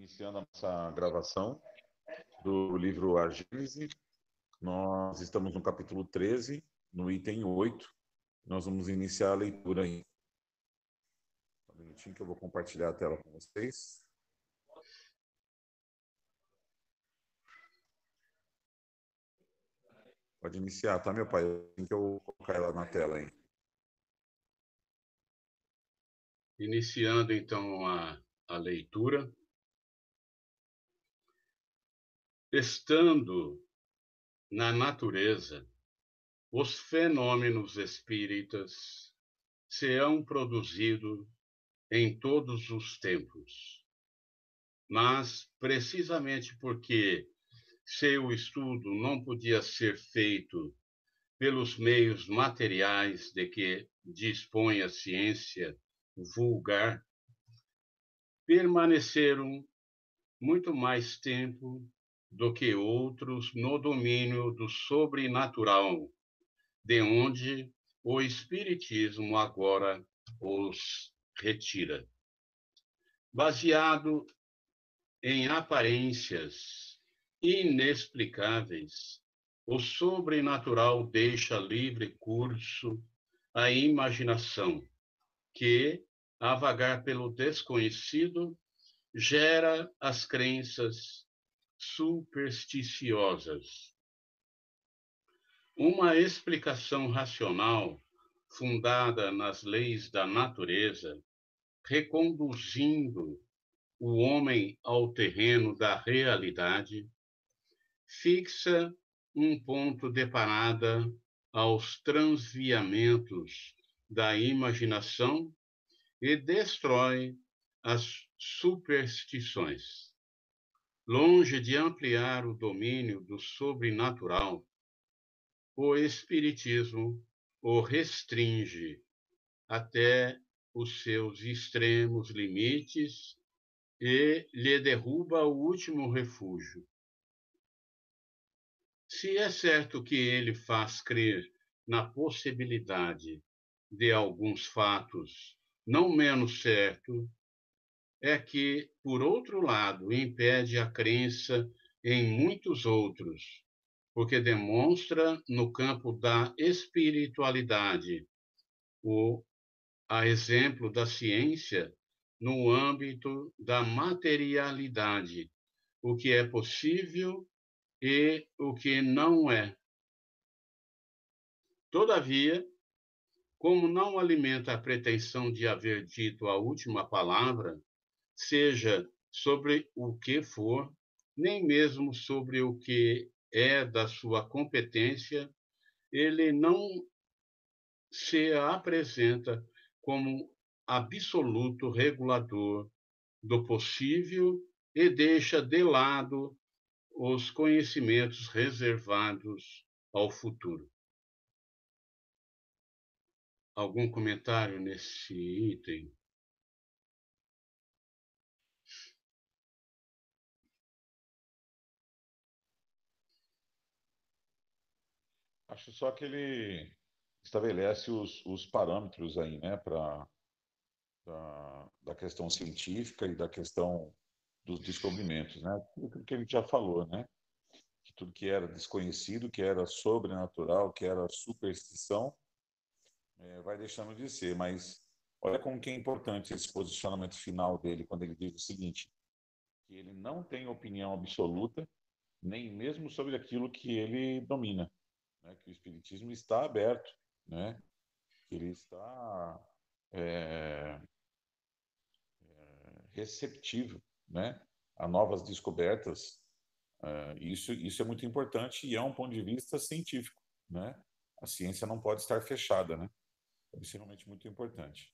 Iniciando a nossa gravação do livro A Gênese, nós estamos no capítulo 13, no item 8. Nós vamos iniciar a leitura aí. Um minutinho que eu vou compartilhar a tela com vocês. Pode iniciar, tá, meu pai? Assim que eu colocar ela na tela aí. Iniciando, então, a leitura. Estando na natureza, os fenômenos espíritas serão produzidos em todos os tempos. Mas, precisamente porque seu estudo não podia ser feito pelos meios materiais de que dispõe a ciência vulgar, permaneceram muito mais tempo do que outros no domínio do sobrenatural, de onde o Espiritismo agora os retira. Baseado em aparências inexplicáveis, o sobrenatural deixa livre curso à imaginação, que, a vagar pelo desconhecido, gera as crenças supersticiosas. Uma explicação racional, fundada nas leis da natureza, reconduzindo o homem ao terreno da realidade, fixa um ponto de parada aos transviamentos da imaginação e destrói as superstições. Longe de ampliar o domínio do sobrenatural, o Espiritismo o restringe até os seus extremos limites e lhe derruba o último refúgio. Se é certo que ele faz crer na possibilidade de alguns fatos, não menos certo é que, por outro lado, impede a crença em muitos outros, porque demonstra no campo da espiritualidade, a exemplo da ciência, no âmbito da materialidade, o que é possível e o que não é. Todavia, como não alimenta a pretensão de haver dito a última palavra, seja sobre o que for, nem mesmo sobre o que é da sua competência, ele não se apresenta como absoluto regulador do possível e deixa de lado os conhecimentos reservados ao futuro. Algum comentário nesse item? Acho só que ele estabelece os parâmetros aí, né, da questão científica e da questão dos descobrimentos, né? Tudo que ele já falou, né? Que tudo que era desconhecido, que era sobrenatural, que era superstição, vai deixando de ser. Mas olha como que é importante esse posicionamento final dele, quando ele diz o seguinte, que ele não tem opinião absoluta, nem mesmo sobre aquilo que ele domina, né? Que o Espiritismo está aberto, né? Que ele está é, receptivo, né? A novas descobertas. Isso é muito importante e é um ponto de vista científico, né? A ciência não pode estar fechada, né? Isso é realmente muito importante.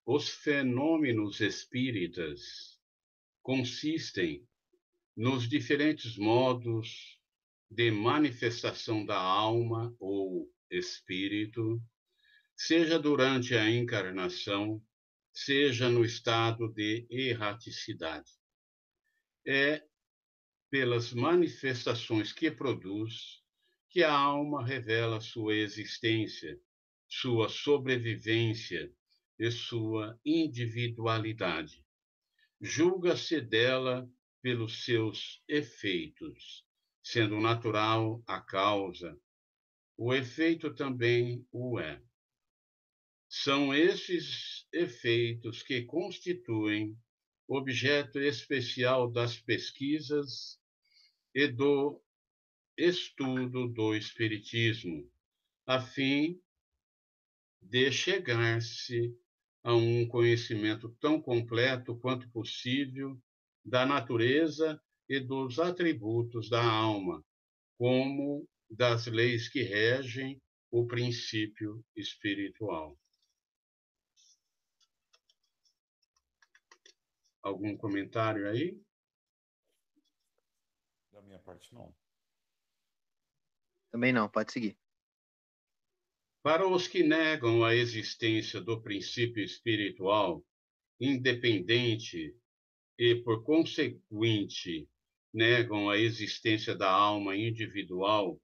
Os fenômenos espíritas consistem nos diferentes modos de manifestação da alma ou espírito, seja durante a encarnação, seja no estado de erraticidade. É pelas manifestações que produz que a alma revela sua existência, sua sobrevivência e sua individualidade. Julga-se dela pelos seus efeitos, sendo natural a causa, o efeito também o é. São esses efeitos que constituem objeto especial das pesquisas e do estudo do Espiritismo, a fim de chegar-se a um conhecimento tão completo quanto possível da natureza e dos atributos da alma, como das leis que regem o princípio espiritual. Algum comentário aí? Da minha parte, não. Também não, pode seguir. Para os que negam a existência do princípio espiritual, independente e, por conseguinte, negam a existência da alma individual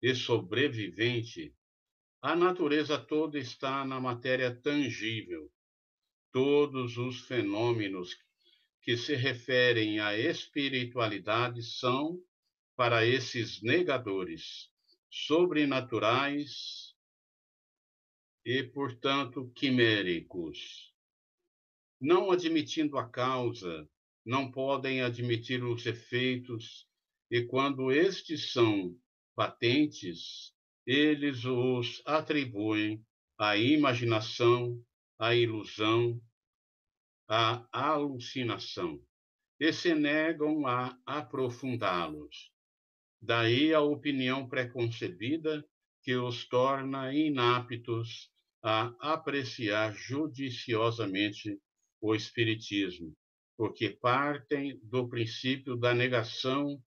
e sobrevivente, a natureza toda está na matéria tangível. Todos os fenômenos que se referem à espiritualidade são, para esses negadores, sobrenaturais e, portanto, quiméricos. Não admitindo a causa, não podem admitir os efeitos, e quando estes são patentes, eles os atribuem à imaginação, à ilusão, à alucinação, e se negam a aprofundá-los. Daí a opinião preconcebida que os torna inaptos a apreciar judiciosamente o Espiritismo, porque partem do princípio da negação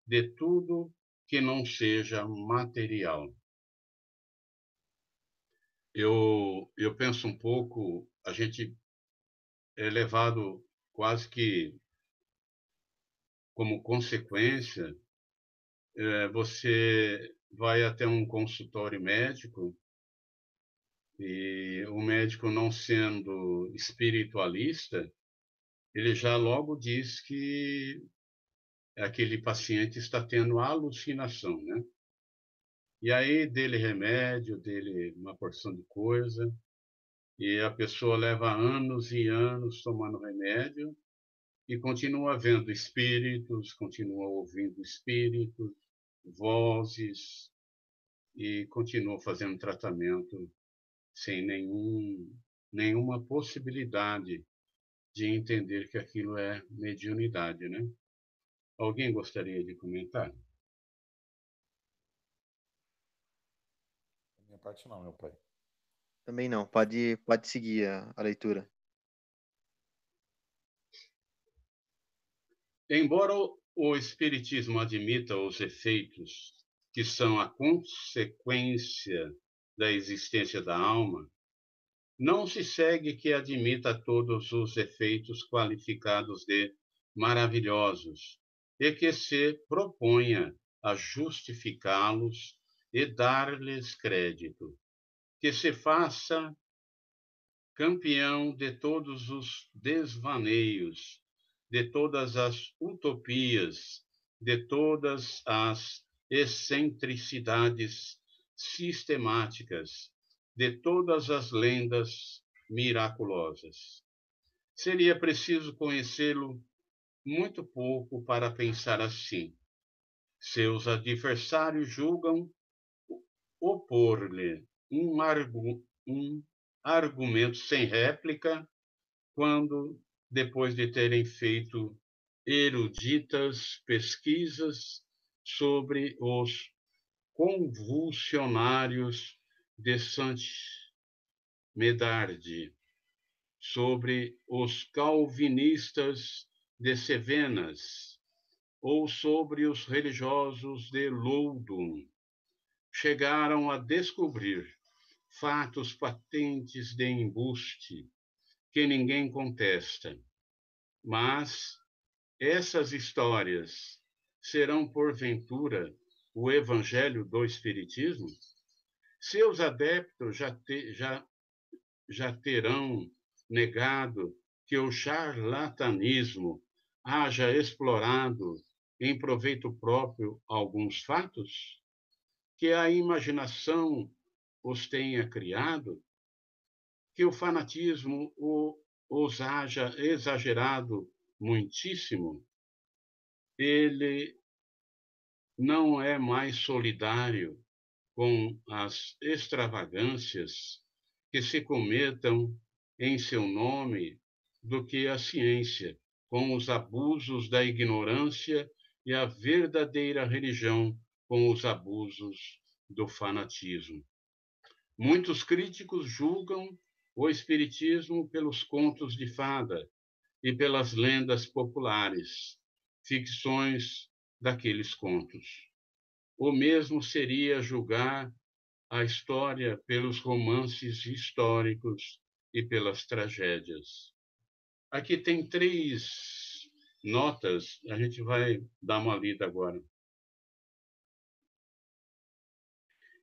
de tudo que não seja material. Eu penso um pouco, a gente é levado quase que como consequência, você vai até um consultório médico e o médico, não sendo espiritualista, ele já logo diz que aquele paciente está tendo alucinação, né? E aí dele remédio, dele uma porção de coisa, e a pessoa leva anos e anos tomando remédio e continua vendo espíritos, continua ouvindo espíritos, vozes, e continua fazendo tratamento sem nenhuma possibilidade de entender que aquilo é mediunidade, né? Alguém gostaria de comentar? Da minha parte, não, meu pai. Também não, pode seguir a leitura. Embora o Espiritismo admita os efeitos que são a consequência da existência da alma, não se segue que admita todos os efeitos qualificados de maravilhosos e que se proponha a justificá-los e dar-lhes crédito, que se faça campeão de todos os desvaneios, de todas as utopias, de todas as excentricidades sistemáticas, de todas as lendas miraculosas. Seria preciso conhecê-lo muito pouco para pensar assim. Seus adversários julgam opor-lhe um argumento sem réplica, quando, depois de terem feito eruditas pesquisas sobre os convulsionários de Saint-Médard, sobre os calvinistas de Cevenas, ou sobre os religiosos de Loudun, chegaram a descobrir fatos patentes de embuste que ninguém contesta. Mas essas histórias serão, porventura, o Evangelho do Espiritismo, seus adeptos já terão negado que o charlatanismo haja explorado em proveito próprio alguns fatos, que a imaginação os tenha criado, que o fanatismo os haja exagerado muitíssimo. Ele não é mais solidário com as extravagâncias que se cometam em seu nome do que a ciência, com os abusos da ignorância e a verdadeira religião com os abusos do fanatismo. Muitos críticos julgam o espiritismo pelos contos de fada e pelas lendas populares, ficções daqueles contos. O mesmo seria julgar a história pelos romances históricos e pelas tragédias. Aqui tem 3 notas, a gente vai dar uma lida agora.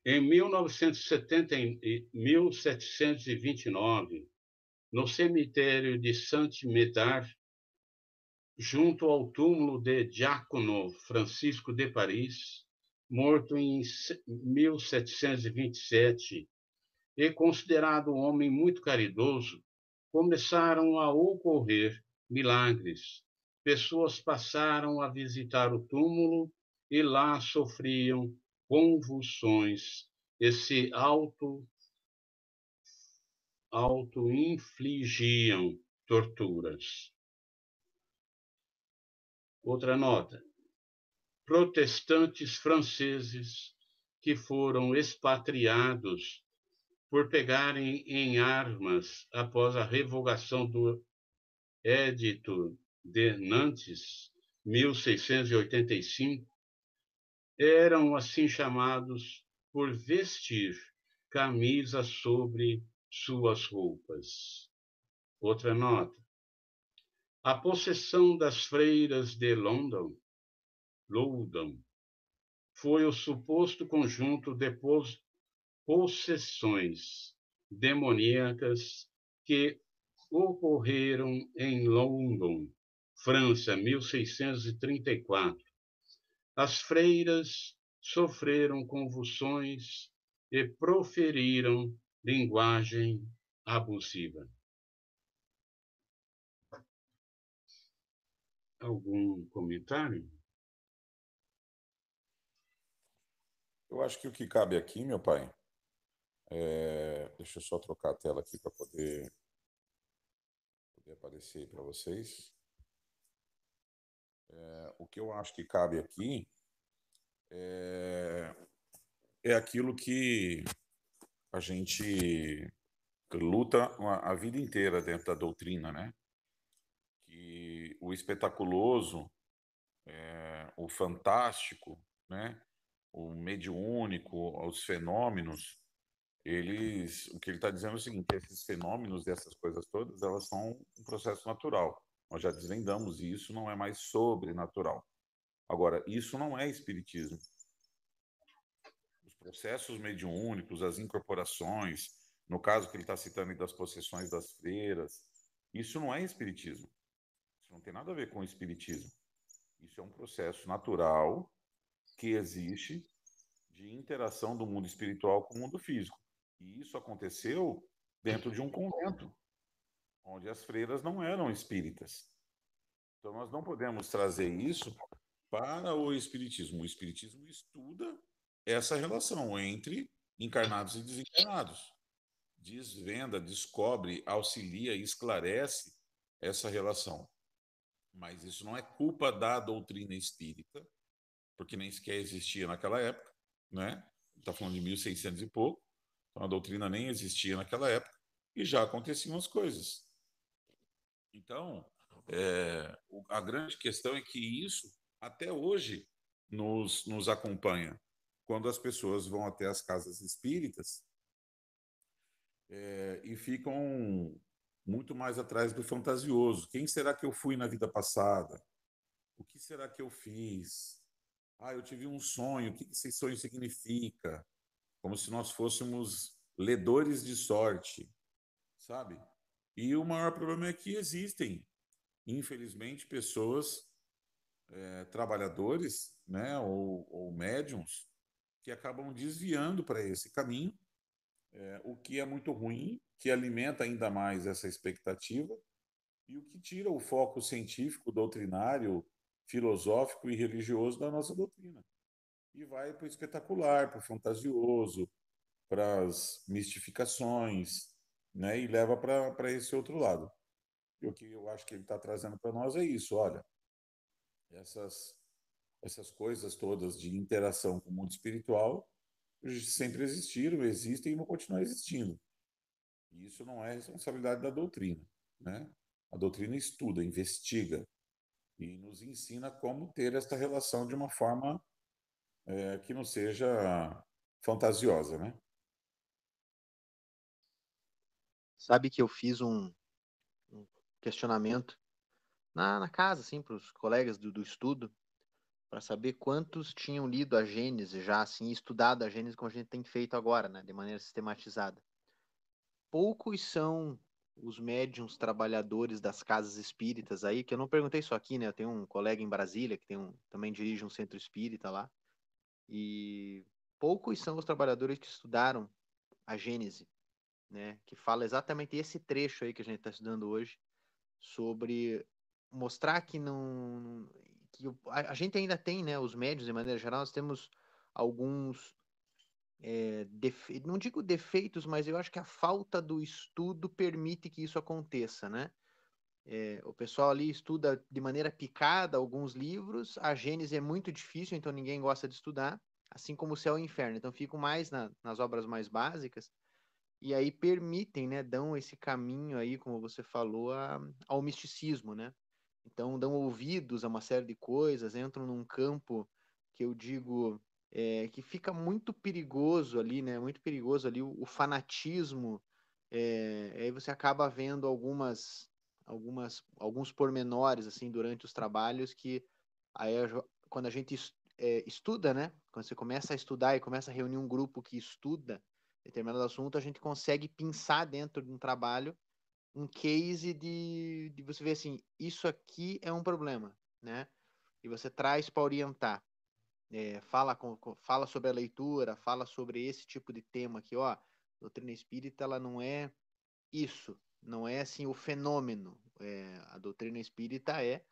Em 1729, no cemitério de Saint-Médard, junto ao túmulo de Diácono Francisco de Paris, morto em 1727, e considerado um homem muito caridoso, começaram a ocorrer milagres. Pessoas passaram a visitar o túmulo e lá sofriam convulsões e se auto-infligiam torturas. Outra nota. Protestantes franceses que foram expatriados por pegarem em armas após a revogação do Edito de Nantes, 1685, eram assim chamados por vestir camisa sobre suas roupas. Outra nota. A possessão das freiras de Loudon foi o suposto conjunto de possessões demoníacas que ocorreram em Loudon, França, 1634. As freiras sofreram convulsões e proferiram linguagem abusiva. Algum comentário? Eu acho que o que cabe aqui, meu pai, deixa eu só trocar a tela aqui para poder aparecer para vocês. O que eu acho que cabe aqui é aquilo que a gente luta a vida inteira dentro da doutrina, né? Que o espetaculoso, o fantástico, né? O mediúnico, os fenômenos, o que ele está dizendo é o seguinte: esses fenômenos e essas coisas todas, elas são um processo natural. Nós já desvendamos e isso não é mais sobrenatural. Agora, isso não é espiritismo. Os processos mediúnicos, as incorporações, no caso que ele está citando das possessões das freiras, isso não é espiritismo. Isso não tem nada a ver com o espiritismo. Isso é um processo natural que existe de interação do mundo espiritual com o mundo físico. E isso aconteceu dentro de um convento, onde as freiras não eram espíritas. Então, nós não podemos trazer isso para o espiritismo. O espiritismo estuda essa relação entre encarnados e desencarnados. Desvenda, descobre, auxilia e esclarece essa relação. Mas isso não é culpa da doutrina espírita, porque nem sequer existia naquela época, né? Está falando de 1600 e pouco, então a doutrina nem existia naquela época e já aconteciam as coisas. Então, a grande questão é que isso, até hoje, nos acompanha. Quando as pessoas vão até as casas espíritas e ficam muito mais atrás do fantasioso. Quem será que eu fui na vida passada? O que será que eu fiz? Ah, eu tive um sonho. O que esse sonho significa? Como se nós fôssemos ledores de sorte, sabe? E o maior problema é que existem, infelizmente, pessoas, trabalhadores, né, ou médiums, que acabam desviando para esse caminho, o que é muito ruim, que alimenta ainda mais essa expectativa e o que tira o foco científico, doutrinário, filosófico e religioso da nossa doutrina. E vai para o espetacular, para o fantasioso, para as mistificações, né? E leva para esse outro lado. E o que eu acho que ele está trazendo para nós é isso: olha, essas, essas coisas todas de interação com o mundo espiritual sempre existiram, existem e vão continuar existindo. E isso não é responsabilidade da doutrina, né? A doutrina estuda, investiga e nos ensina como ter essa relação de uma forma que não seja fantasiosa, né? Sabe que eu fiz um questionamento na casa, assim, para os colegas do estudo, para saber quantos tinham lido a Gênese já, assim, estudado a Gênese como a gente tem feito agora, né, de maneira sistematizada. Poucos são os médiuns trabalhadores das casas espíritas aí, que eu não perguntei só aqui, né? Eu tenho um colega em Brasília que também dirige um centro espírita lá, e poucos são os trabalhadores que estudaram a Gênese, né? Que fala exatamente esse trecho aí que a gente está estudando hoje, sobre mostrar que não que a gente ainda tem, né, os médios de maneira geral, nós temos alguns não digo defeitos, mas eu acho que a falta do estudo permite que isso aconteça, né? O pessoal ali estuda de maneira picada alguns livros, a Gênese é muito difícil, então ninguém gosta de estudar, assim como o Céu e o Inferno, então ficam mais nas obras mais básicas, e aí permitem, né, dão esse caminho aí, como você falou, ao misticismo, né? Então dão ouvidos a uma série de coisas, entram num campo que eu digo que fica muito perigoso ali, né? Muito perigoso ali o fanatismo. Aí você acaba vendo alguns pormenores assim durante os trabalhos que aí quando a gente estuda, né? Quando você começa a estudar e começa a reunir um grupo que estuda determinado assunto, a gente consegue pensar dentro de um trabalho um case de você ver assim, isso aqui é um problema, né? E você traz para orientar. Fala sobre a leitura, fala sobre esse tipo de tema aqui, ó. Doutrina espírita, ela não é isso, não é assim o fenômeno. A doutrina espírita é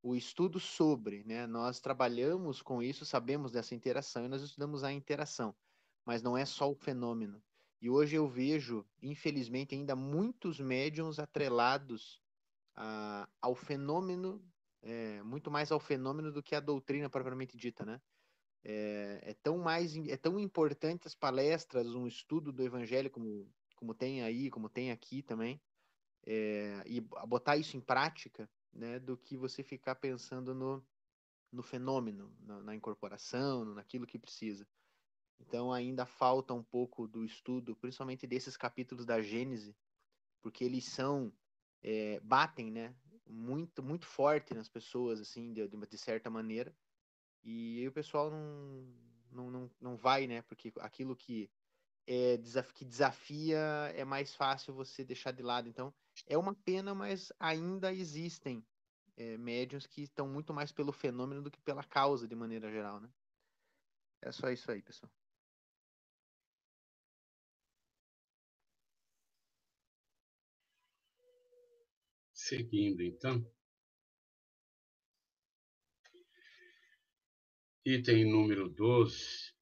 o estudo sobre, né? Nós trabalhamos com isso, sabemos dessa interação e nós estudamos a interação, mas não é só o fenômeno. E hoje eu vejo, infelizmente, ainda muitos médiums atrelados ao fenômeno, muito mais ao fenômeno do que à doutrina propriamente dita, né? É tão importante as palestras, um estudo do evangelho como tem aí, como tem aqui também, e botar isso em prática, né, do que você ficar pensando no fenômeno, na incorporação, naquilo que precisa. Então ainda falta um pouco do estudo, principalmente desses capítulos da Gênese, porque eles batem, né, muito forte nas pessoas, assim, de certa maneira, e aí o pessoal não vai, né, porque aquilo que desafia é mais fácil você deixar de lado. Então, é uma pena, mas ainda existem médiuns que estão muito mais pelo fenômeno do que pela causa, de maneira geral, né? É só isso aí, pessoal. Seguindo, então, item número 12.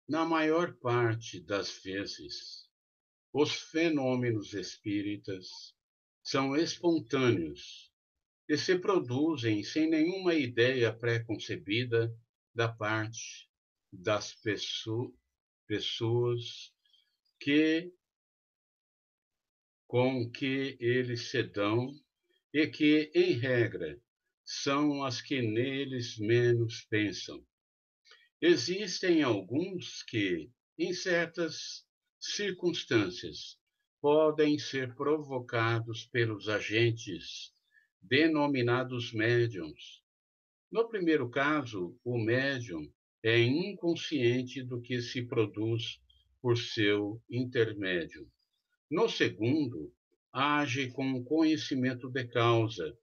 Na maior parte das vezes, os fenômenos espíritas são espontâneos e se produzem sem nenhuma ideia pré-concebida da parte das pessoas que com que eles se dão e que, em regra, são as que neles menos pensam. Existem alguns que, em certas circunstâncias, podem ser provocados pelos agentes denominados médiums, No primeiro caso, o médium é inconsciente do que se produz por seu intermédio. No segundo, age com conhecimento de causa,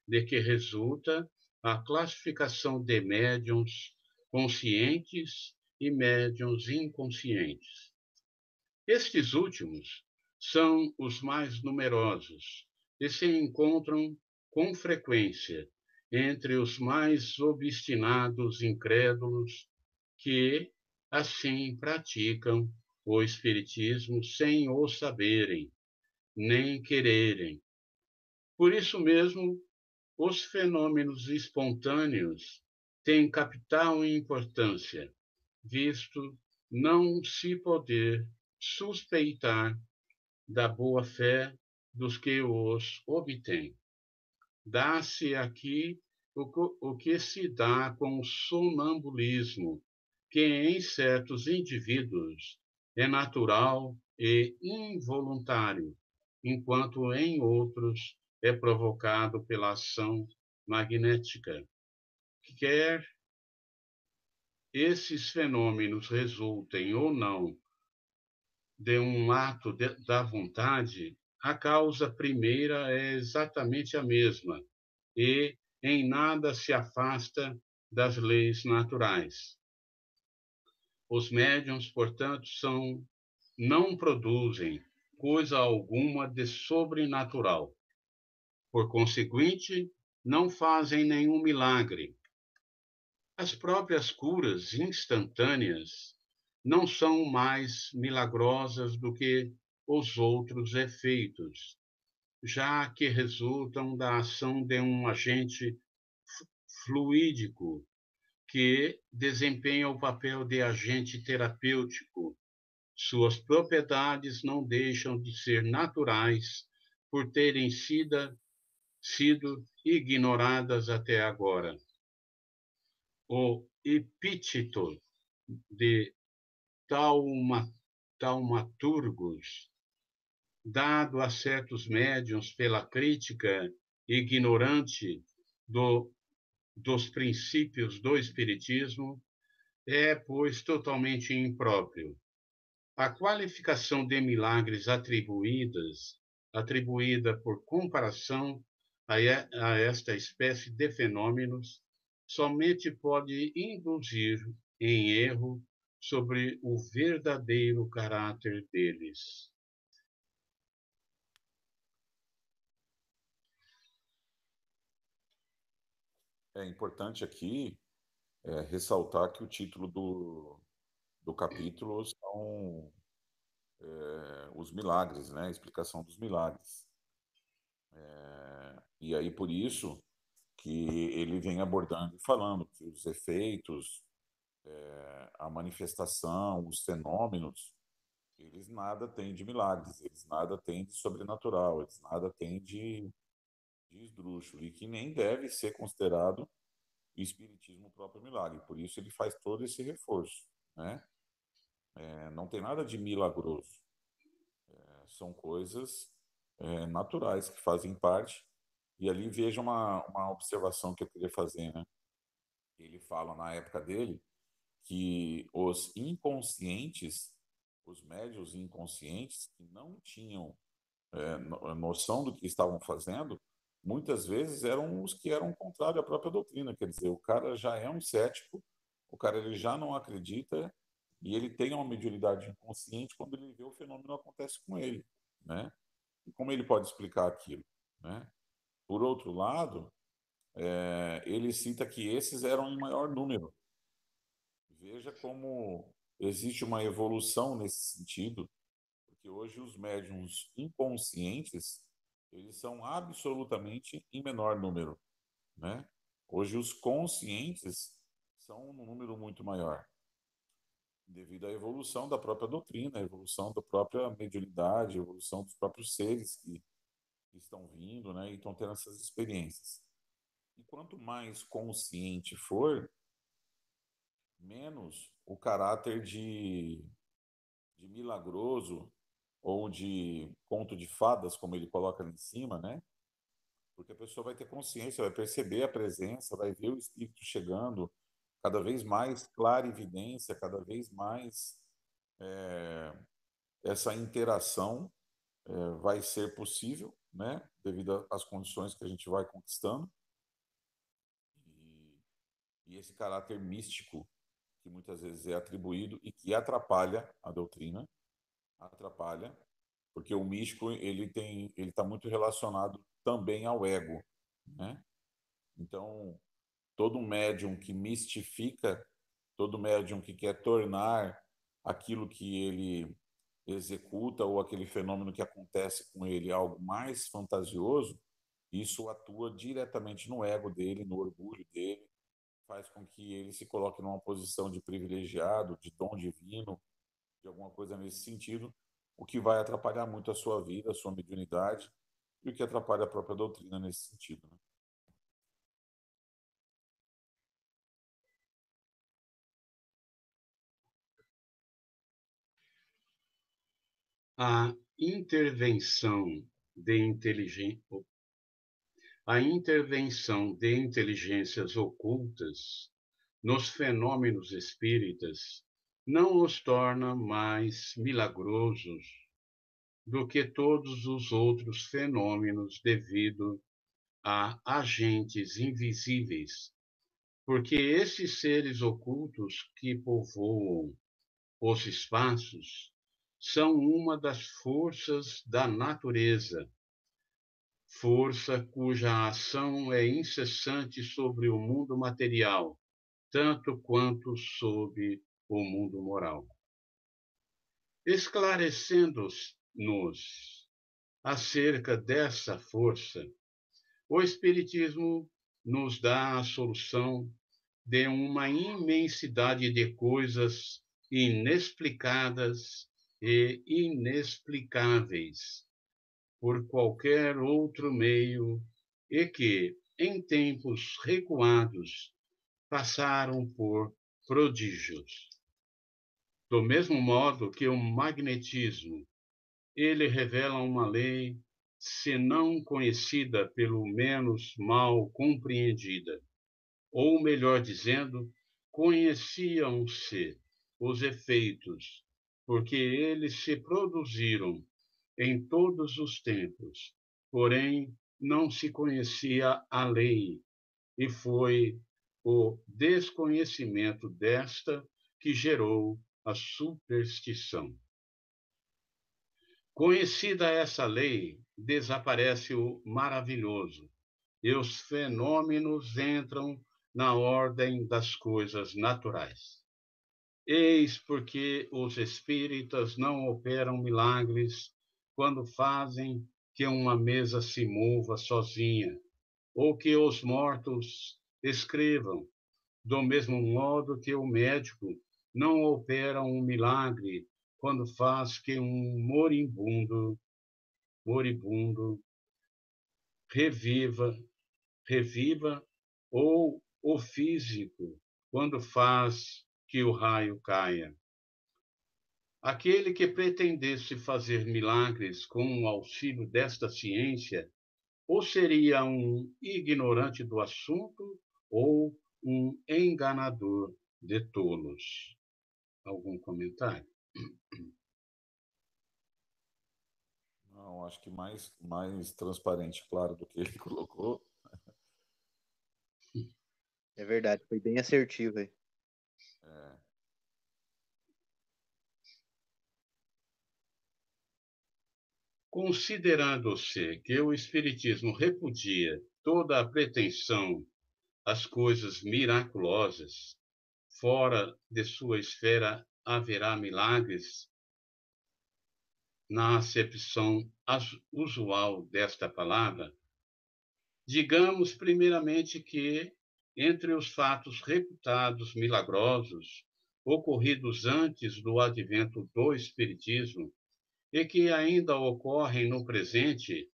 de que resulta a classificação de médiuns conscientes e médiuns inconscientes. Estes últimos são os mais numerosos e se encontram com frequência entre os mais obstinados incrédulos que, assim, praticam o Espiritismo sem o saberem, nem quererem. Por isso mesmo, os fenômenos espontâneos têm capital importância, visto não se poder suspeitar da boa-fé dos que os obtêm. Dá-se aqui o que se dá com o sonambulismo, que em certos indivíduos é natural e involuntário, enquanto em outros é provocado pela ação magnética. Quer esses fenômenos resultem ou não de um ato da vontade, a causa primeira é exatamente a mesma e em nada se afasta das leis naturais. Os médiuns, portanto, não produzem coisa alguma de sobrenatural. Por conseguinte, não fazem nenhum milagre. As próprias curas instantâneas não são mais milagrosas do que os outros efeitos, já que resultam da ação de um agente fluídico que desempenha o papel de agente terapêutico. Suas propriedades não deixam de ser naturais por terem sido ignoradas até agora. O epíteto de taumaturgos, dado a certos médiuns pela crítica ignorante dos princípios do Espiritismo, é, pois, totalmente impróprio. A qualificação de milagres atribuída por comparação a esta espécie de fenômenos, somente pode induzir em erro sobre o verdadeiro caráter deles. É importante aqui ressaltar que o título do capítulo são os milagres, né? A explicação dos milagres. E aí, por isso, que ele vem abordando e falando que os efeitos, a manifestação, os fenômenos, eles nada têm de milagres, eles nada têm de sobrenatural, eles nada têm de esdrúxulo, e que nem deve ser considerado o espiritismo o próprio milagre. Por isso ele faz todo esse reforço, né? Não tem nada de milagroso. São coisas naturais que fazem parte. E ali veja uma observação que eu queria fazer, né? Ele fala na época dele que os inconscientes, os médios inconscientes, que não tinham noção do que estavam fazendo, muitas vezes eram os que eram contrários à própria doutrina. Quer dizer, o cara já é um cético, o cara ele já não acredita e ele tem uma mediunidade inconsciente quando ele vê o fenômeno acontece com ele, né? E como ele pode explicar aquilo, né? Por outro lado, ele cita que esses eram em maior número. Veja como existe uma evolução nesse sentido, porque hoje os médiums inconscientes, eles são absolutamente em menor número, né? Hoje os conscientes são um número muito maior, devido à evolução da própria doutrina, à evolução da própria mediunidade, à evolução dos próprios seres que estão vindo, né, e estão tendo essas experiências. E quanto mais consciente for, menos o caráter de milagroso ou de conto de fadas, como ele coloca ali em cima, né? porque a pessoa vai ter consciência, vai perceber a presença, vai ver o espírito chegando, cada vez mais clara evidência, cada vez mais essa interação vai ser possível, né, devido às condições que a gente vai conquistando. E esse caráter místico que muitas vezes é atribuído e que atrapalha a doutrina, atrapalha, porque o místico ele está muito relacionado também ao ego, né? Então, todo médium que mistifica, todo médium que quer tornar aquilo que ele executa ou aquele fenômeno que acontece com ele algo mais fantasioso, isso atua diretamente no ego dele, no orgulho dele, faz com que ele se coloque numa posição de privilegiado, de dom divino, de alguma coisa nesse sentido, o que vai atrapalhar muito a sua vida, a sua mediunidade, e o que atrapalha a própria doutrina nesse sentido, né? A intervenção de inteligen... a intervenção de inteligências ocultas nos fenômenos espíritas não os torna mais milagrosos do que todos os outros fenômenos devido a agentes invisíveis, porque esses seres ocultos que povoam os espaços são uma das forças da natureza, força cuja ação é incessante sobre o mundo material, tanto quanto sobre o mundo moral. Esclarecendo-nos acerca dessa força, o Espiritismo nos dá a solução de uma imensidade de coisas inexplicadas e inexplicáveis por qualquer outro meio e que, em tempos recuados, passaram por prodígios. Do mesmo modo que o magnetismo, ele revela uma lei, se não conhecida, pelo menos mal compreendida, ou melhor dizendo, conheciam-se os efeitos, porque eles se produziram em todos os tempos, porém não se conhecia a lei, e foi o desconhecimento desta que gerou a superstição. Conhecida essa lei, desaparece o maravilhoso, e os fenômenos entram na ordem das coisas naturais. Eis porque os espíritas não operam milagres quando fazem que uma mesa se mova sozinha, ou que os mortos escrevam, do mesmo modo que o médico não opera um milagre quando faz que um moribundo reviva, reviva, ou o físico quando faz que o raio caia. Aquele que pretendesse fazer milagres com o auxílio desta ciência, ou seria um ignorante do assunto, ou um enganador de tolos. Algum comentário? Não, acho que mais transparente, claro, do que ele colocou. É verdade, foi bem assertivo aí. É, Considerando-se que o Espiritismo repudia toda a pretensão às coisas miraculosas, fora de sua esfera haverá milagres, na acepção usual desta palavra, digamos primeiramente que, entre os fatos reputados milagrosos, ocorridos antes do advento do Espiritismo, e que ainda ocorrem no presente,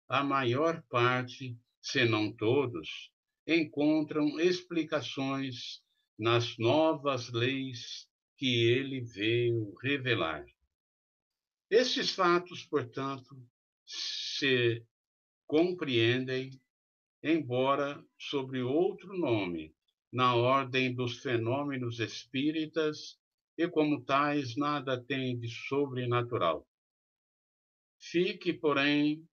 a maior parte, se não todos, encontram explicações nas novas leis que ele veio revelar. Esses fatos, portanto, se compreendem embora sob outro nome, na ordem dos fenômenos espíritas, e como tais nada têm de sobrenatural. Fique, porém,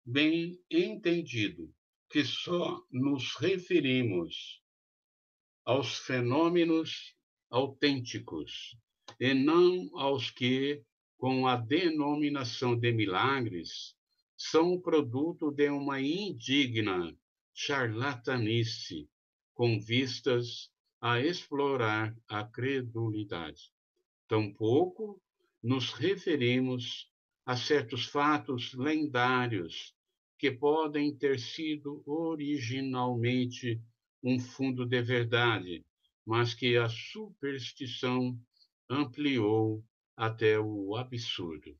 bem entendido que só nos referimos aos fenômenos autênticos e não aos que, com a denominação de milagres, são produto de uma indigna charlatanice com vistas a explorar a credulidade. Tampouco nos referimos a certos fatos lendários que podem ter sido originalmente um fundo de verdade, mas que a superstição ampliou até o absurdo.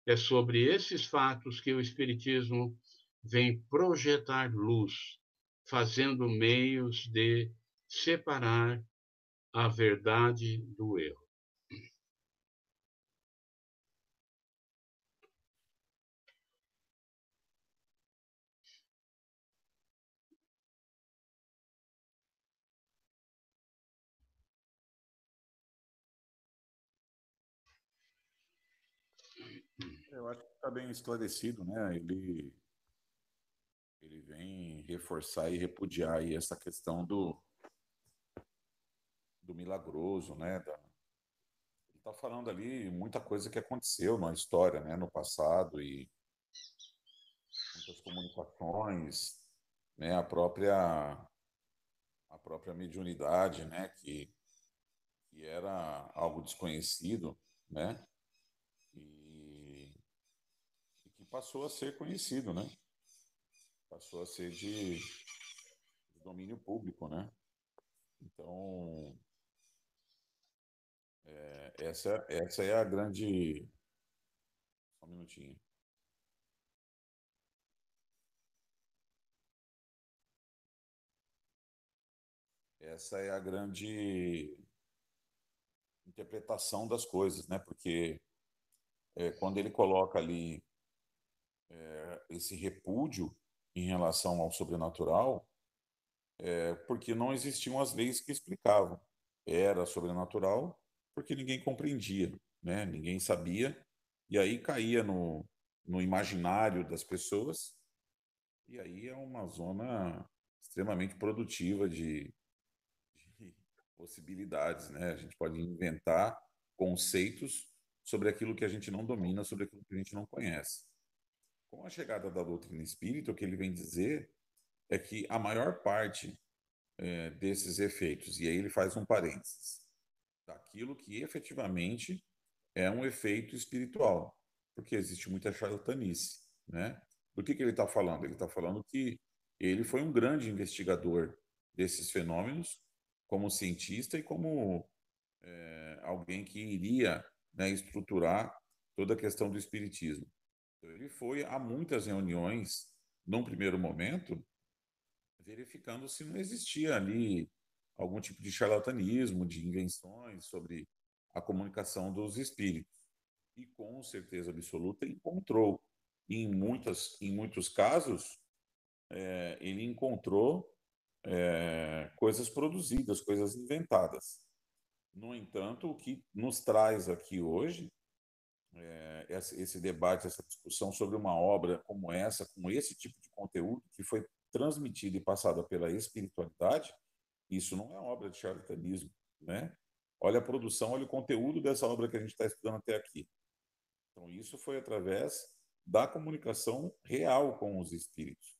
É sobre esses fatos que o Espiritismo vem projetar luz, fazendo meios de separar a verdade do erro. Eu acho que está bem esclarecido, né? Ele vem reforçar e repudiar aí essa questão do milagroso, né? Ele está falando ali muita coisa que aconteceu na história, né? No passado e muitas comunicações, né? A própria mediunidade, né? Que era algo desconhecido, né? E, e que passou a ser conhecido, né? Passou a ser de domínio público, né? Então, essa é a grande. Só um minutinho. Essa é a grande interpretação das coisas, né? Porque quando ele coloca ali esse repúdio em relação ao sobrenatural, porque não existiam as leis que explicavam. Era sobrenatural porque ninguém compreendia, né? Ninguém sabia, e aí caía no imaginário das pessoas, e aí é uma zona extremamente produtiva de possibilidades, né? A gente pode inventar conceitos sobre aquilo que a gente não domina, sobre aquilo que a gente não conhece. Com a chegada da doutrina espírita, o que ele vem dizer é que a maior parte desses efeitos, e aí ele faz um parênteses, daquilo que efetivamente é um efeito espiritual, porque existe muita charlatanice, né? Do que ele está falando? Ele está falando que ele foi um grande investigador desses fenômenos, como cientista e como alguém que iria, né, estruturar toda a questão do espiritismo. Então, ele foi a muitas reuniões, num primeiro momento, verificando se não existia ali algum tipo de charlatanismo, de invenções sobre a comunicação dos espíritos. E com certeza absoluta encontrou. E em muitos casos, ele encontrou coisas produzidas, coisas inventadas. No entanto, o que nos traz aqui hoje, esse debate, essa discussão sobre uma obra como essa, com esse tipo de conteúdo que foi transmitida e passada pela espiritualidade, isso não é obra de charlatanismo, né? Olha a produção, olha o conteúdo dessa obra que a gente está estudando até aqui. Então, isso foi através da comunicação real com os espíritos.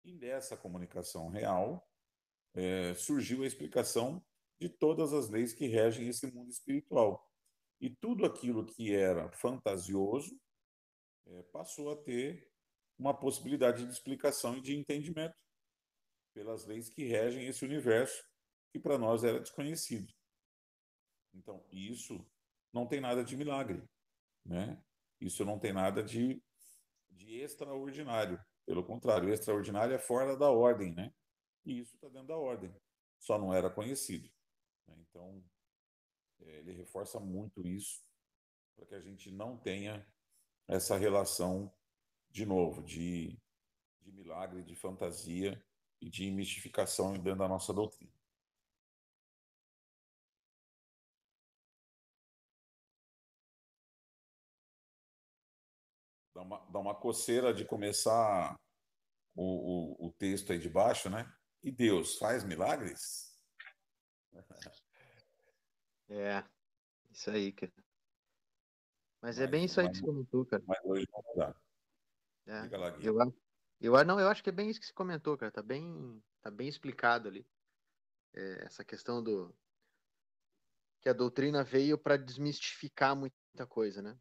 E dessa comunicação real surgiu a explicação de todas as leis que regem esse mundo espiritual. E tudo aquilo que era fantasioso passou a ter uma possibilidade de explicação e de entendimento pelas leis que regem esse universo que para nós era desconhecido. Então, isso não tem nada de milagre, né? Isso não tem nada de extraordinário. Pelo contrário, o extraordinário é fora da ordem, né? E isso está dentro da ordem. Só não era conhecido, né? Então, ele reforça muito isso para que a gente não tenha essa relação, de novo, de milagre, de fantasia e de mistificação dentro da nossa doutrina. Dá uma coceira de começar o texto aí de baixo, né? E Deus faz milagres? É, isso aí, cara. Mas é Mas, bem isso aí mas, que você comentou, cara. mas hoje não dá. É, Diga lá, Gui. não, eu acho que é bem isso que você comentou, cara. Tá bem explicado ali. Essa questão do que a doutrina veio para desmistificar muita coisa, né?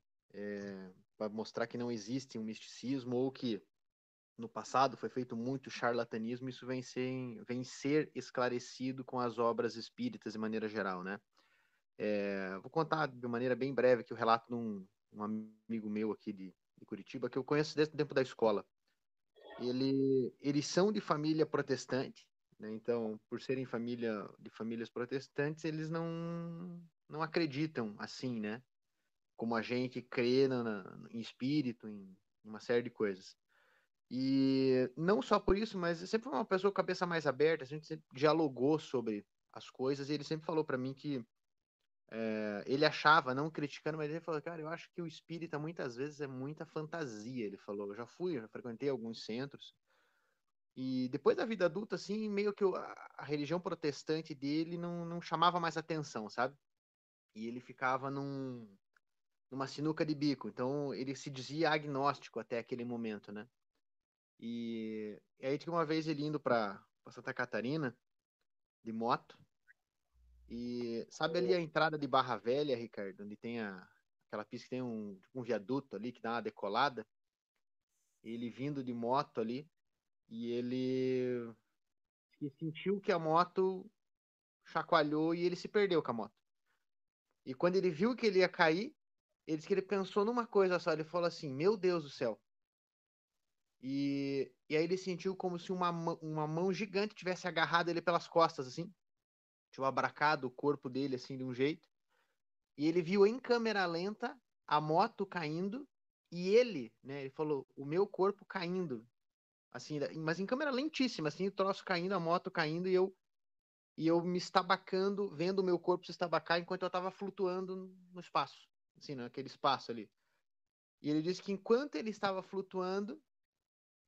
Para mostrar que não existe um misticismo ou que no passado foi feito muito charlatanismo, isso vem ser esclarecido com as obras espíritas de maneira geral, né? Vou contar de maneira bem breve aqui o relato de um amigo meu aqui de Curitiba, que eu conheço desde o tempo da escola. Eles são de família protestante, né? Então, por serem de famílias protestantes, eles não acreditam assim, né? Como a gente crê em espírito, em uma série de coisas. E não só por isso, mas sempre foi uma pessoa com a cabeça mais aberta, a gente sempre dialogou sobre as coisas e ele sempre falou para mim que ele achava, não criticando, mas ele falou, cara, eu acho que o espírita muitas vezes é muita fantasia. Ele falou, já frequentei alguns centros e depois da vida adulta, assim, meio que a religião protestante dele não chamava mais atenção, sabe? E ele ficava numa sinuca de bico. Então, ele se dizia agnóstico até aquele momento, né? E aí, tinha uma vez ele indo para Santa Catarina, de moto, e sabe ali a entrada de Barra Velha, Ricardo, onde tem aquela pista que tem tipo um viaduto ali que dá uma decolada? Ele vindo de moto ali, e ele sentiu que a moto chacoalhou e ele se perdeu com a moto. E quando ele viu que ele ia cair, ele disse que ele pensou numa coisa só. Ele falou assim: Meu Deus do céu. E aí ele sentiu como se uma mão gigante tivesse agarrado ele pelas costas, assim. Tinha abracado o corpo dele, assim, de um jeito. E ele viu em câmera lenta a moto caindo e ele, né? Ele falou: O meu corpo caindo. Assim, mas em câmera lentíssima, assim, o troço caindo, a moto caindo e eu me estabacando, vendo o meu corpo se estabacar enquanto eu estava flutuando no espaço, assim, naquele espaço ali. E ele disse que enquanto ele estava flutuando,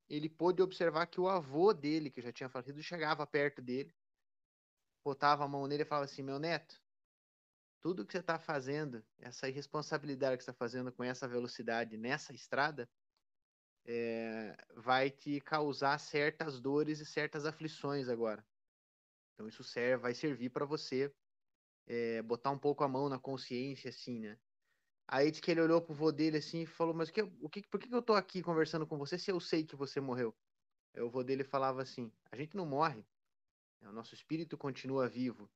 ele pôde observar que o avô dele, que já tinha falecido, chegava perto dele, botava a mão nele e falava assim: Meu neto, tudo que você está fazendo, essa irresponsabilidade que você está fazendo com essa velocidade nessa estrada, vai te causar certas dores e certas aflições agora. Então isso vai servir para você botar um pouco a mão na consciência, assim, né? Aí diz que ele olhou pro vô dele assim e falou: Mas por que eu tô aqui conversando com você se eu sei que você morreu? Aí o vô dele falava assim: A gente não morre, né? O nosso espírito continua vivo.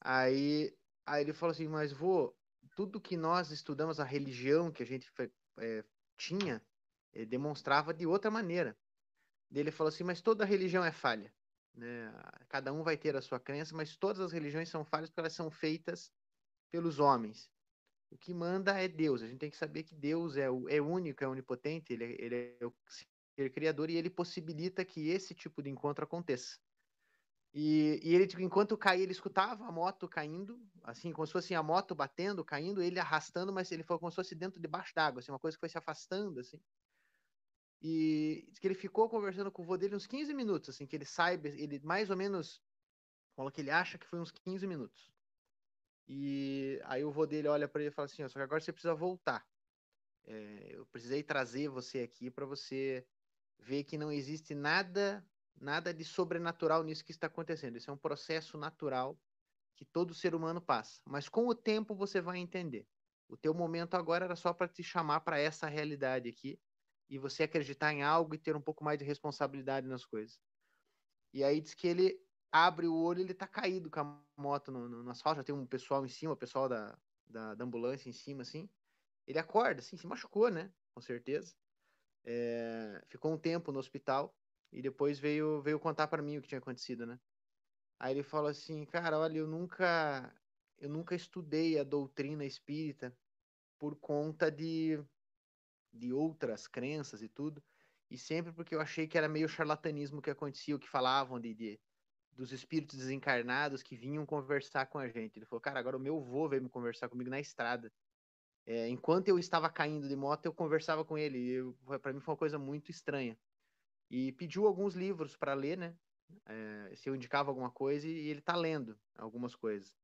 Aí, aí ele falou assim: Mas vô, tudo que nós estudamos, a religião que a gente tinha, demonstrava de outra maneira. Ele falou assim: Mas toda religião é falha, né? Cada um vai ter a sua crença, mas todas as religiões são falhas porque elas são feitas pelos homens. O que manda é Deus. A gente tem que saber que Deus é único, é onipotente, ele é o ser criador e ele possibilita que esse tipo de encontro aconteça. E ele, tipo, enquanto caía, ele escutava a moto caindo, assim, como se fosse a moto batendo, caindo, ele arrastando, mas ele foi como se fosse dentro, debaixo d'água, assim, uma coisa que foi se afastando, assim. E que ele ficou conversando com o vô dele uns 15 minutos, assim, que ele saiba, ele mais ou menos, falou que ele acha que foi uns 15 minutos. E aí o vô dele olha para ele e fala assim: Só que agora você precisa voltar. Eu precisei trazer você aqui para você ver que não existe nada de sobrenatural nisso que está acontecendo. Isso é um processo natural que todo ser humano passa. Mas com o tempo você vai entender. O teu momento agora era só para te chamar para essa realidade aqui e você acreditar em algo e ter um pouco mais de responsabilidade nas coisas. E aí diz que ele abre o olho, ele tá caído com a moto no asfalto, já tem um pessoal em cima, o pessoal da ambulância em cima, assim. Ele acorda, assim, se machucou, né? Com certeza. Ficou um tempo no hospital e depois veio contar para mim o que tinha acontecido, né? Aí ele falou assim, cara, olha, eu nunca estudei a doutrina espírita por conta de outras crenças e tudo. e sempre porque eu achei que era meio charlatanismo que acontecia, o que falavam dos espíritos desencarnados que vinham conversar com a gente. Ele falou, cara, agora o meu vô veio me conversar comigo na estrada. Enquanto eu estava caindo de moto, eu conversava com ele. Para mim foi uma coisa muito estranha. E pediu alguns livros para ler, né? Se eu indicava alguma coisa, e ele tá lendo algumas coisas.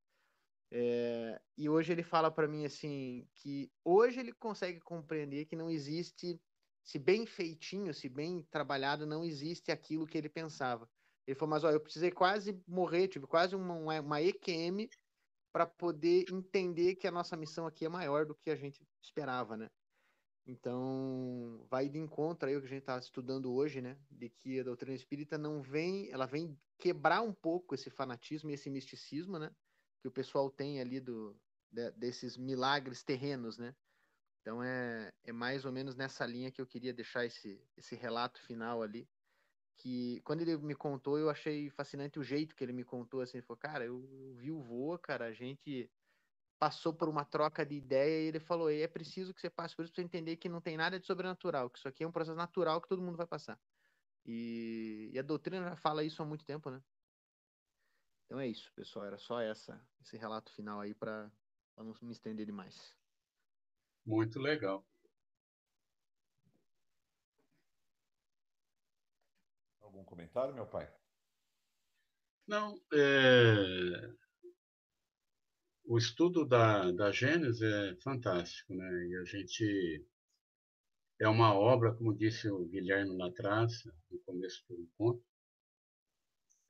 E hoje ele fala para mim assim que hoje ele consegue compreender que não existe, se bem feitinho, se bem trabalhado, não existe aquilo que ele pensava. Ele falou, mas ó, eu precisei quase morrer, tive quase uma EQM para poder entender que a nossa missão aqui é maior do que a gente esperava, né? Então, vai de encontro aí o que a gente está estudando hoje, né? De que a doutrina espírita não vem, ela vem quebrar um pouco esse fanatismo e esse misticismo, né? Que o pessoal tem ali desses milagres terrenos, né? Então, é mais ou menos nessa linha que eu queria deixar esse relato final ali. Que quando ele me contou, eu achei fascinante o jeito que ele me contou, assim, ele falou, cara, eu vi o vô, cara, a gente passou por uma troca de ideia e ele falou, é preciso que você passe por isso para você entender que não tem nada de sobrenatural, que isso aqui é um processo natural que todo mundo vai passar. E a doutrina já fala isso há muito tempo, né? Então é isso, pessoal, era só esse relato final aí para não me estender demais. Muito legal. Algum comentário, meu pai? Não, o estudo da Gênesis é fantástico, né? E a gente é uma obra, como disse o Guilherme lá atrás, no começo do encontro,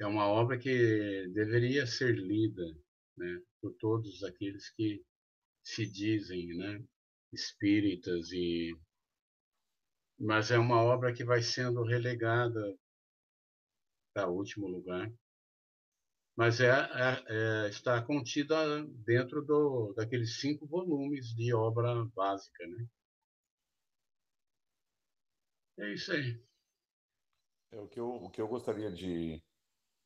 é uma obra que deveria ser lida, né, por todos aqueles que se dizem, né, espíritas mas é uma obra que vai sendo relegada para último lugar, mas está contida dentro daqueles 5 volumes de obra básica, né? É isso aí. O que eu gostaria de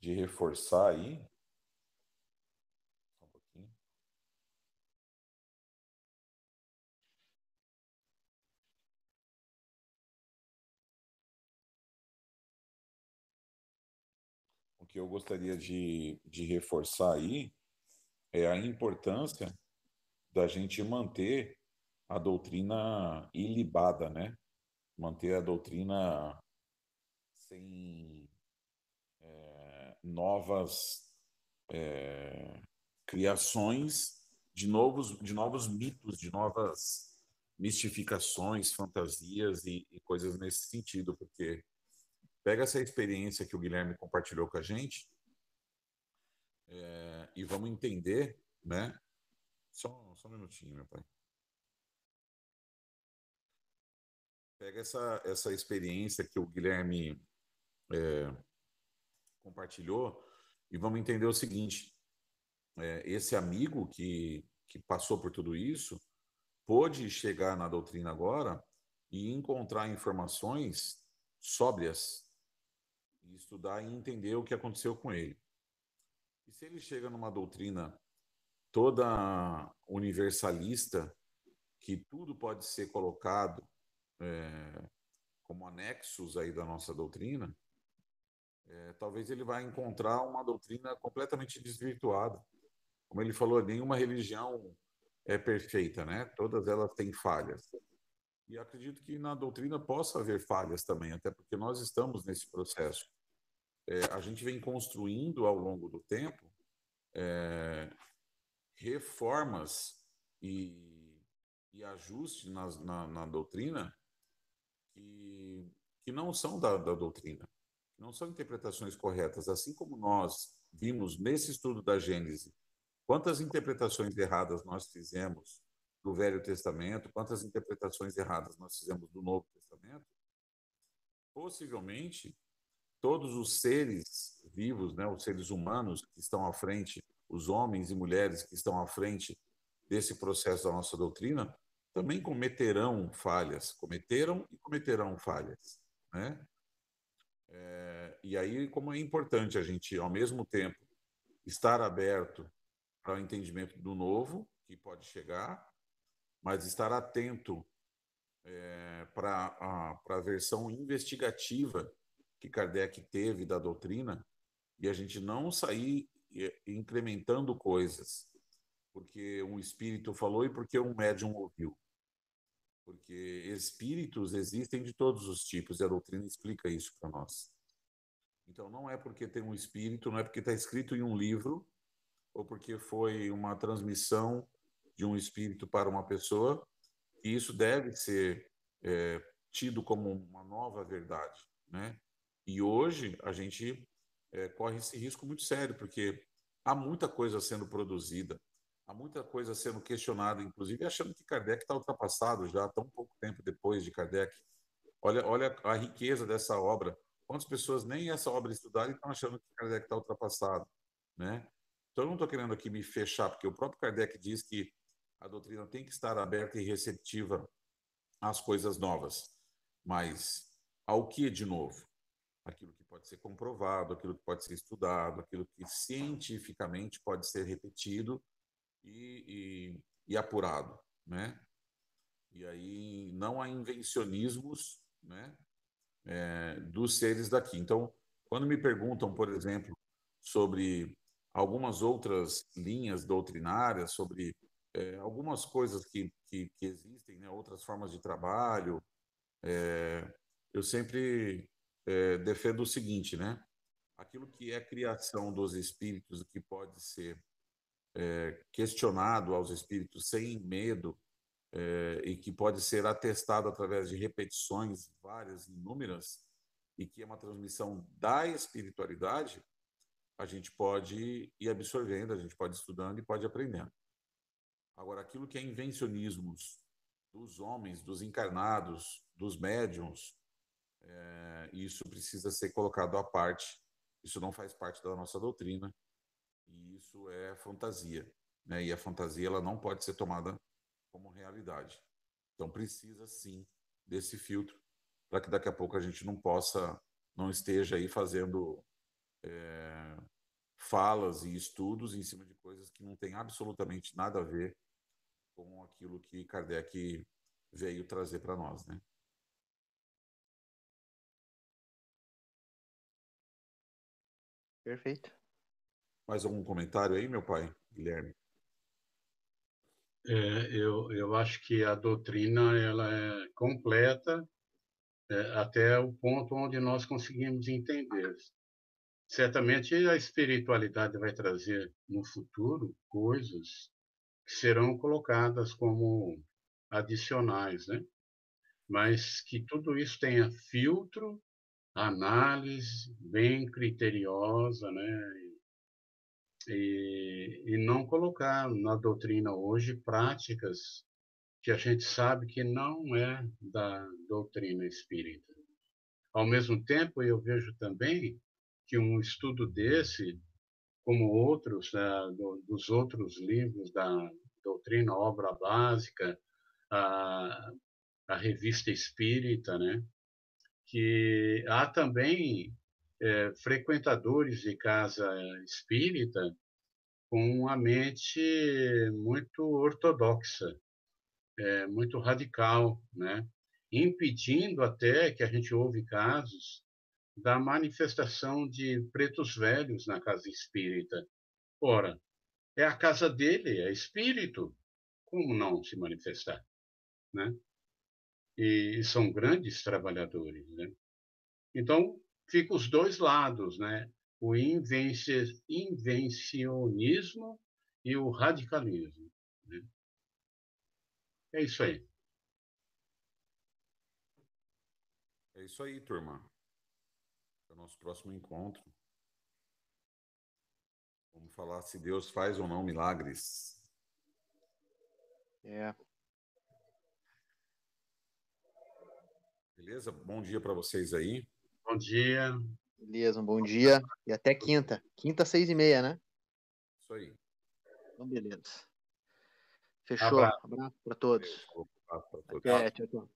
reforçar aí, só um pouquinho. O que eu gostaria de reforçar aí é a importância da gente manter a doutrina ilibada, né? Manter a doutrina sem novas criações de novos mitos, de novas mistificações, fantasias e coisas nesse sentido, porque pega essa experiência que o Guilherme compartilhou com a gente e vamos entender, né? Só um minutinho, meu pai. Pega essa experiência que o Guilherme compartilhou e vamos entender o seguinte: esse amigo que passou por tudo isso pôde chegar na doutrina agora e encontrar informações sóbrias e estudar e entender o que aconteceu com ele. E se ele chega numa doutrina toda universalista, que tudo pode ser colocado como anexos aí da nossa doutrina, talvez ele vai encontrar uma doutrina completamente desvirtuada. Como ele falou, nenhuma religião é perfeita, né? Todas elas têm falhas. E acredito que na doutrina possa haver falhas também, até porque nós estamos nesse processo. A gente vem construindo ao longo do tempo reformas e ajustes na doutrina que não são da doutrina, não são interpretações corretas. Assim como nós vimos nesse estudo da Gênese, quantas interpretações erradas nós fizemos do Velho Testamento, quantas interpretações erradas nós fizemos do Novo Testamento, possivelmente todos os seres vivos, né, os seres humanos que estão à frente, os homens e mulheres que estão à frente desse processo da nossa doutrina, também cometerão falhas, cometeram e cometerão falhas, né? E aí, como é importante a gente, ao mesmo tempo, estar aberto para o entendimento do novo que pode chegar, mas estar atento para a versão investigativa que Kardec teve da doutrina e a gente não sair incrementando coisas porque um espírito falou e porque um médium ouviu. Porque espíritos existem de todos os tipos e a doutrina explica isso para nós. Então, não é porque tem um espírito, não é porque está escrito em um livro ou porque foi uma transmissão de um espírito para uma pessoa que isso deve ser tido como uma nova verdade, né? E hoje a gente corre esse risco muito sério, porque há muita coisa sendo produzida, há muita coisa sendo questionada, inclusive achando que Kardec está ultrapassado já, tão pouco tempo depois de Kardec. Olha a riqueza dessa obra. Quantas pessoas nem essa obra estudaram e estão achando que Kardec está ultrapassado, né? Então, eu não estou querendo aqui me fechar, porque o próprio Kardec diz que a doutrina tem que estar aberta e receptiva às coisas novas. Mas ao que de novo? Aquilo que pode ser comprovado, aquilo que pode ser estudado, aquilo que cientificamente pode ser repetido e apurado, né? E aí não há invencionismos, né, dos seres daqui. Então, quando me perguntam, por exemplo, sobre algumas outras linhas doutrinárias, sobre algumas coisas que existem, né, outras formas de trabalho, eu sempre defendo o seguinte, né? Aquilo que é criação dos espíritos, que pode ser questionado aos espíritos sem medo, e que pode ser atestado através de repetições várias, inúmeras, e que é uma transmissão da espiritualidade, a gente pode ir absorvendo, a gente pode ir estudando e pode ir aprendendo. Agora, aquilo que é invencionismos dos homens, dos encarnados, dos médiums, isso precisa ser colocado à parte. Isso não faz parte da nossa doutrina e isso é fantasia, né? E a fantasia ela não pode ser tomada como realidade. Então precisa sim desse filtro para que daqui a pouco a gente não esteja aí fazendo falas e estudos em cima de coisas que não tem absolutamente nada a ver com aquilo que Kardec veio trazer para nós, né? Perfeito. Mais algum comentário aí, meu pai, Guilherme? Eu acho que a doutrina ela é completa até o ponto onde nós conseguimos entender. Certamente a espiritualidade vai trazer no futuro coisas que serão colocadas como adicionais, né? Mas que tudo isso tenha filtro, análise bem criteriosa, né? E não colocar na doutrina hoje práticas que a gente sabe que não é da doutrina espírita. Ao mesmo tempo, eu vejo também que um estudo desse, como outros, dos outros livros da doutrina, obra básica, a, a revista espírita, né? Que há também frequentadores de casa espírita com uma mente muito ortodoxa, muito radical, né? Impedindo até que a gente ouve casos da manifestação de pretos velhos na casa espírita. Ora, é a casa dele, é espírito, como não se manifestar, né? E são grandes trabalhadores, né? Então, fica os dois lados, né? O invencionismo e o radicalismo, né? É isso aí. É isso aí, turma. É o nosso próximo encontro. Vamos falar se Deus faz ou não milagres. Beleza? Bom dia para vocês aí. Bom dia. Beleza, um bom dia e até quinta. Quinta, 6h30, né? Isso aí. Então, beleza. Fechou. Abraço. Abraço para todos. Valeu, falou, abraço para todos. Até, tchau, tchau.